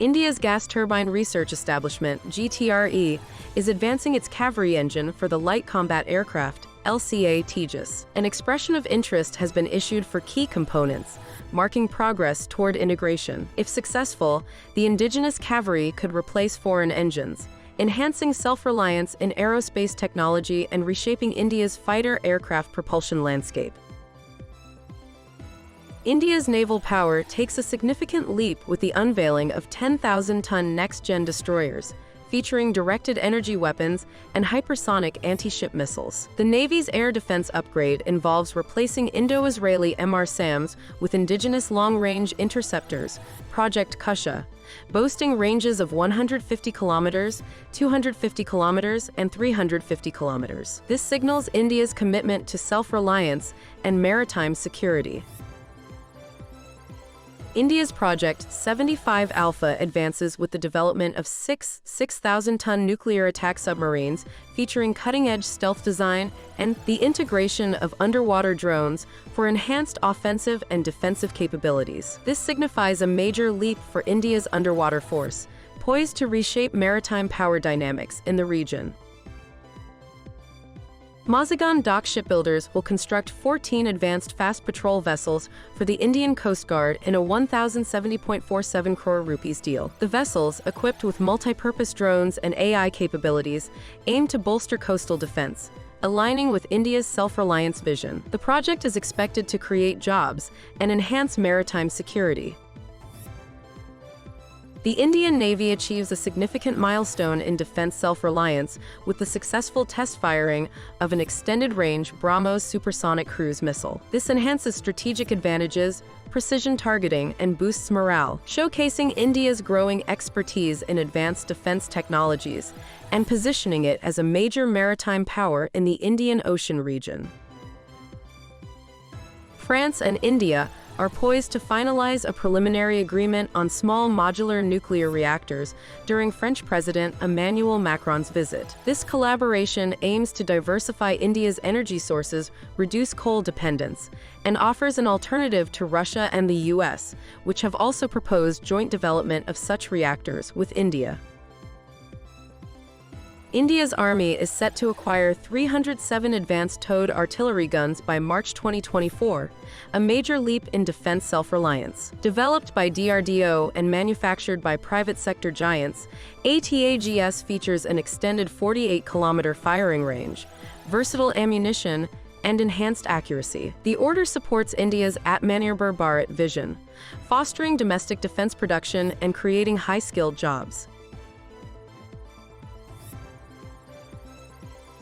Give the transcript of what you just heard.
India's gas turbine research establishment, GTRE, is advancing its Kaveri engine for the light combat aircraft, LCA Tejas. An expression of interest has been issued for key components, marking progress toward integration. If successful, the indigenous Kaveri could replace foreign engines, enhancing self-reliance in aerospace technology and reshaping India's fighter aircraft propulsion landscape. India's naval power takes a significant leap with the unveiling of 10,000-ton next-gen destroyers, featuring directed energy weapons and hypersonic anti-ship missiles. The Navy's air defense upgrade involves replacing Indo-Israeli MR-SAMs with indigenous long-range interceptors, Project Kusha, boasting ranges of 150 kilometers, 250 kilometers, and 350 kilometers. This signals India's commitment to self-reliance and maritime security. India's Project 75 Alpha advances with the development of 6,000-ton nuclear attack submarines featuring cutting-edge stealth design and the integration of underwater drones for enhanced offensive and defensive capabilities. This signifies a major leap for India's underwater force, poised to reshape maritime power dynamics in the region. Mazagon dock shipbuilders will construct 14 advanced fast patrol vessels for the Indian Coast Guard in a 1,070.47 crore rupees deal. The vessels, equipped with multi-purpose drones and AI capabilities, aim to bolster coastal defense, aligning with India's self-reliance vision. The project is expected to create jobs and enhance maritime security. The Indian Navy achieves a significant milestone in defense self-reliance with the successful test firing of an extended-range BrahMos supersonic cruise missile. This enhances strategic advantages, precision targeting, and boosts morale, showcasing India's growing expertise in advanced defense technologies and positioning it as a major maritime power in the Indian Ocean region. France and India are poised to finalize a preliminary agreement on small modular nuclear reactors during French President Emmanuel Macron's visit. This collaboration aims to diversify India's energy sources, reduce coal dependence, and offers an alternative to Russia and the US, which have also proposed joint development of such reactors with India. India's army is set to acquire 307 advanced towed artillery guns by March 2024, a major leap in defense self-reliance. Developed by DRDO and manufactured by private sector giants, ATAGS features an extended 48-kilometer firing range, versatile ammunition, and enhanced accuracy. The order supports India's Atmanirbhar Bharat vision, fostering domestic defense production and creating high-skilled jobs.